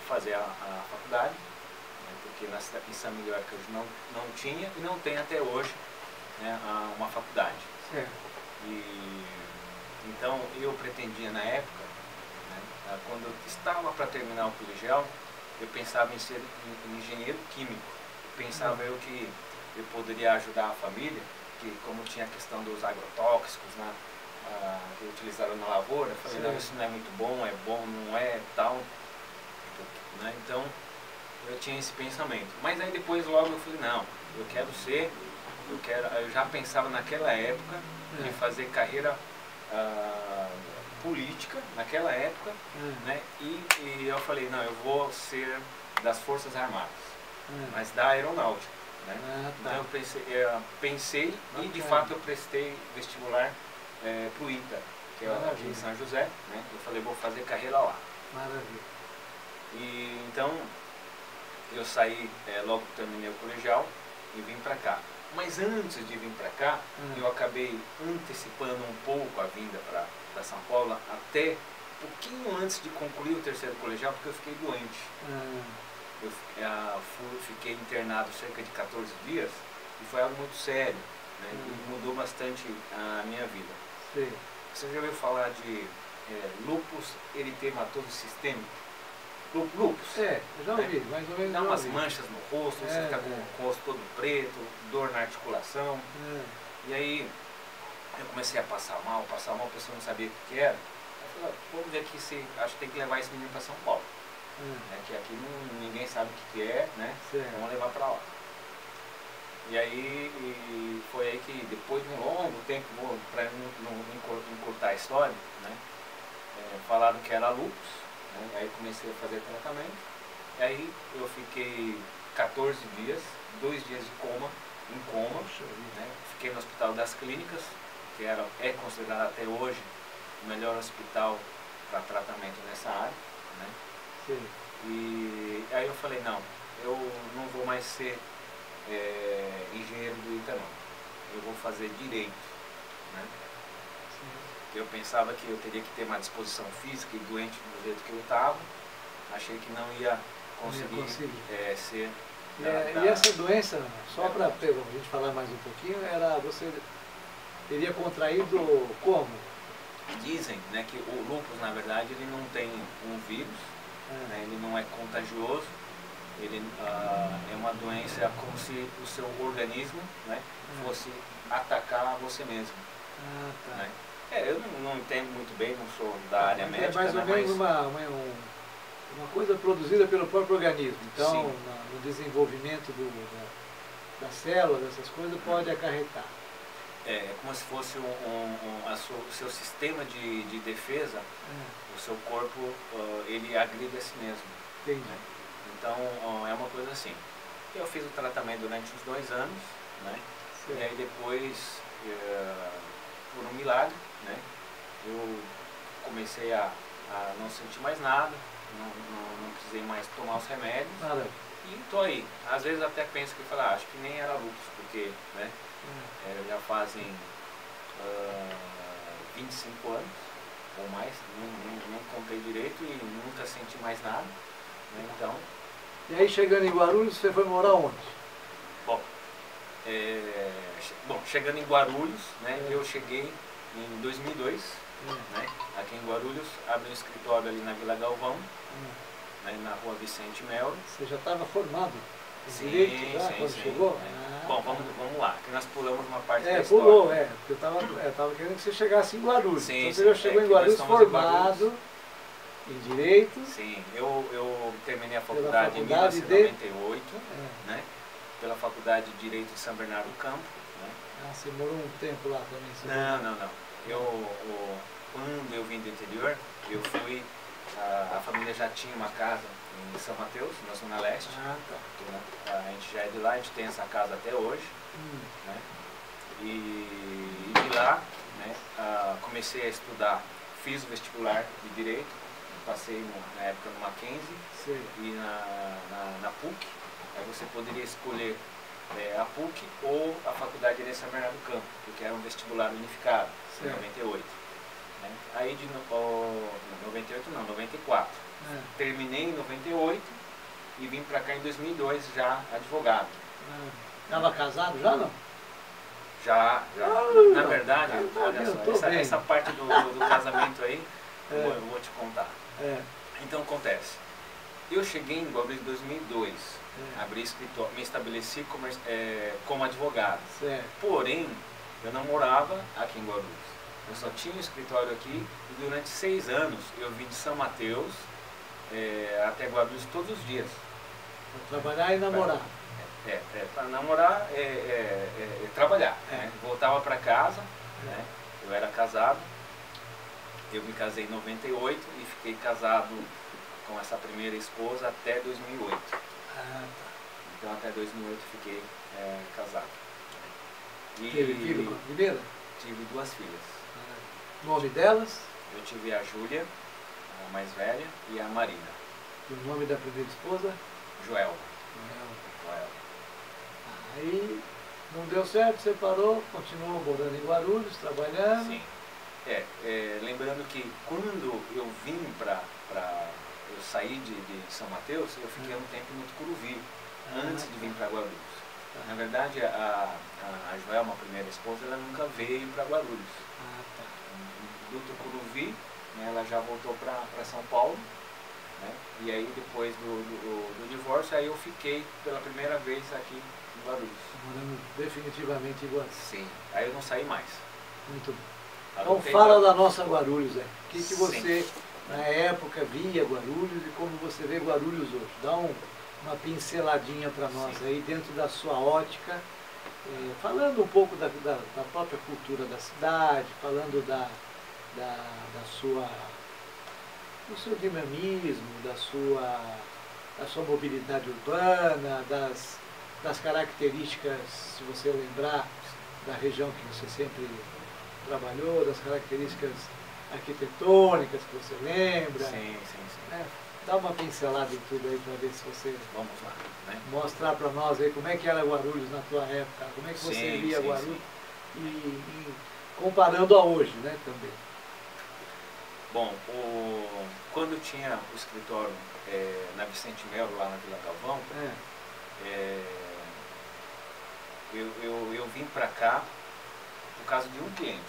fazer a faculdade, né, porque em São Miguel Arcanjo não tinha e não tem até hoje, né, uma faculdade. Certo. Então eu pretendia na época, né, quando eu estava para terminar o colegial, eu pensava em ser engenheiro químico. Pensava eu que eu poderia ajudar a família, que como tinha a questão dos agrotóxicos, né, que utilizaram na lavoura, eu falei, não, isso não é muito bom, não é, tal. Né? Então, eu tinha esse pensamento. Mas aí depois logo eu falei, não, eu já pensava naquela época de fazer carreira política, naquela época, né? E eu falei, não, eu vou ser das Forças Armadas, mas da Aeronáutica. Né? Então eu pensei e de fato eu prestei vestibular para o ITA, que é aqui em São José, né? Eu falei, vou fazer carreira lá. Maravilha. E então eu saí, logo que terminei o colegial e vim para cá. Mas antes de vir para cá, eu acabei antecipando um pouco a vinda para São Paulo, até um pouquinho antes de concluir o terceiro colegial, porque eu fiquei doente. Eu fiquei internado cerca de 14 dias e foi algo muito sério, né? E mudou bastante a minha vida. Sim. Você já ouviu falar de lúpus eritematoso sistêmico? Lúpus? Eu já ouvi, mais ou menos. Dá umas manchas no rosto, você fica com o rosto todo preto, dor na articulação. E aí eu comecei a passar mal, a pessoa não sabia o que era. Eu falei, vamos ver aqui se acho que tem que levar esse menino para São Paulo. Que aqui ninguém sabe o que é, né? Vamos levar para lá. E aí foi aí que depois de um longo tempo, para não encurtar a história, né? Falaram que era lúpus, né? Aí comecei a fazer tratamento. E aí eu fiquei 14 dias, 2 dias em coma, né? Fiquei no Hospital das Clínicas, que é considerado até hoje o melhor hospital para tratamento nessa área, né? Sim. E aí eu falei, não, eu não vou mais ser engenheiro do ITA, não. Eu vou fazer direito, né? Eu pensava que eu teria que ter uma disposição física e doente do jeito que eu estava. Achei que não ia conseguir ser... E essa doença, só para a gente falar mais um pouquinho, você teria contraído como? Dizem, né, que o lúpus, na verdade, ele não tem um vírus, né, ele não é contagioso, ele é uma doença como se o seu organismo, né, fosse atacar você mesmo. Né? Eu não entendo muito bem, não sou da área médica. É mais ou menos uma coisa produzida pelo próprio organismo. Então, no desenvolvimento das células, dessas coisas, pode acarretar. É como se fosse o seu sistema de defesa, o seu corpo, ele agride a si mesmo. Entendi. Né? Então, é uma coisa assim. Eu fiz o tratamento durante uns 2 anos, né? E aí depois, por um milagre, né? Eu comecei a não sentir mais nada, não precisei mais tomar os remédios. E estou aí. Às vezes até penso que acho que nem era lúpus, porque, né? Já fazem 25 anos ou mais, não contei direito e nunca senti mais nada. Né? Então, e aí, chegando em Guarulhos, você foi morar onde? Bom, chegando em Guarulhos, né, eu cheguei em 2002, né, aqui em Guarulhos, abri um escritório ali na Vila Galvão, né, na Rua Vicente Melo. Você já estava formado? Sim, quando chegou? Bom, vamos lá, que nós pulamos uma parte da história. Pulou, porque eu estava querendo que você chegasse em Guarulhos. Então você já chegou em Guarulhos formado em Direito. Sim, eu terminei a faculdade em 1998, né, pela Faculdade de Direito de São Bernardo do Campo. Né. Você morou um tempo lá também? Não. Quando eu vim do interior, eu fui, a família já tinha uma casa em São Mateus, na Zona Leste. A gente já é de lá, a gente tem essa casa até hoje. Né? E de lá, né, comecei a estudar, fiz o vestibular de Direito, passei na época no Mackenzie e na PUC. Aí você poderia escolher a PUC ou a Faculdade de São Bernardo do Campo, porque era um vestibular unificado, em 98. Né? Aí de 98 não, 94. Terminei em 98 e vim para cá em 2002 já advogado. Estava casado já, não? Já. Na verdade, olha só, essa parte do casamento aí, eu vou te contar. Então acontece, eu cheguei em Guarulhos em 2002, abri escritório, me estabeleci como advogado. Porém, eu não morava aqui em Guarulhos. Eu só tinha um escritório aqui e durante 6 anos eu vim de São Mateus até Guarulhos todos os dias. Para trabalhar e namorar. Para namorar trabalhar. Né? Voltava para casa, né? Eu era casado, eu me casei em 98 e fiquei casado com essa primeira esposa até 2008. Então até 2008 fiquei casado. Teve filho com a primeira? Tive 2 filhas. O nome delas? Eu tive a Júlia, a mais velha, e a Marina. E o nome da primeira esposa? Joelma. Aí não deu certo, separou, continuou morando em Guarulhos, trabalhando. Sim. Lembrando que quando eu vim eu saí de São Mateus, eu fiquei um tempo no Tucuruvi, antes de vir para Guarulhos. Na verdade, a Joelma, a primeira esposa, ela nunca veio para Guarulhos. Do Tucuruvi, né, ela já voltou para São Paulo, né, e aí depois do divórcio, aí eu fiquei pela primeira vez aqui em Guarulhos. Morando definitivamente em Guarulhos. Sim, aí eu não saí mais. Muito bom. Então fala da nossa Guarulhos aí. O que você, Sim, na época, via Guarulhos e como você vê Guarulhos hoje? Dá uma pinceladinha para nós aí, dentro da sua ótica, falando um pouco da própria cultura da cidade, falando do seu dinamismo, da sua mobilidade urbana, das características, se você lembrar, da região que você sempre trabalhou, das características arquitetônicas que você lembra. Sim. Dá uma pincelada em tudo aí para ver se você... Vamos lá, né? Mostrar para nós aí como é que era Guarulhos na tua época, como é que você via Guarulhos e comparando a hoje, né, também. Bom, quando tinha o escritório na Vicente Melo, lá na Vila Galvão, eu vim para cá por causa de um cliente.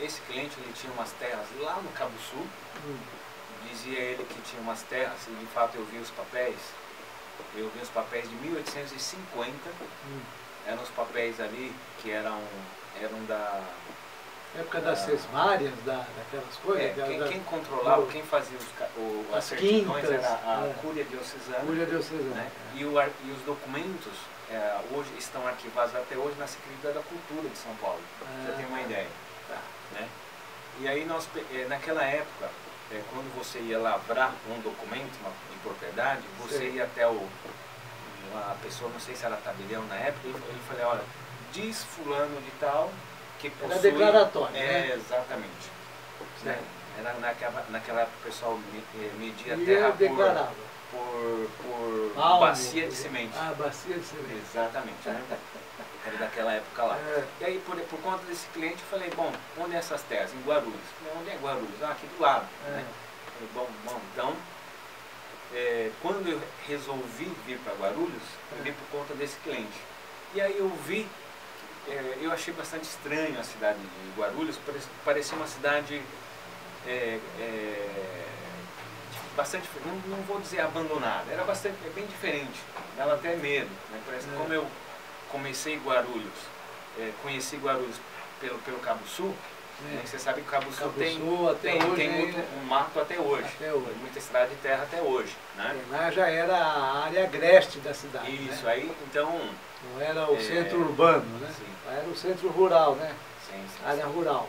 Esse cliente, ele tinha umas terras lá no Cabo Sul. Dizia ele que tinha umas terras, e de fato eu vi os papéis. Eu vi os papéis de 1850. Eram os papéis ali que eram da... época das sesmárias, daquelas coisas? Quem controlava, quem fazia as certidões era a Cúria Diocesana. Né? E os documentos hoje estão arquivados até hoje na Secretaria da Cultura de São Paulo. Você tem uma ideia. Né? E aí naquela época, quando você ia lavrar um documento de propriedade, você ia até a pessoa, não sei se era tabelião na época, ele falou, olha, diz fulano de tal que possui... Era declaratório, né? Exatamente. Né? Era naquela época o pessoal media a e terra por bacia de semente. Bacia de semente. Exatamente. Né? Era daquela época lá. E aí, por conta desse cliente, eu falei, bom, onde é essas terras? Em Guarulhos. Onde é Guarulhos? Aqui do lado. Né? Falei, bom, então, quando eu resolvi vir para Guarulhos, eu vim por conta desse cliente. E aí eu achei bastante estranho a cidade de Guarulhos, parecia uma cidade bastante, não vou dizer abandonada, era bem diferente, dava até medo, né? Parece que como eu comecei Guarulhos, conheci Guarulhos pelo Cabo Sul, né? Você sabe que o Cabo Sul tem muito mato até hoje, muita estrada de terra até hoje. Né? Lá já era a área agreste da cidade. Isso, né? aí então... Não era o centro urbano, né? Sim. Lá era o centro rural, né? Sim. Área rural.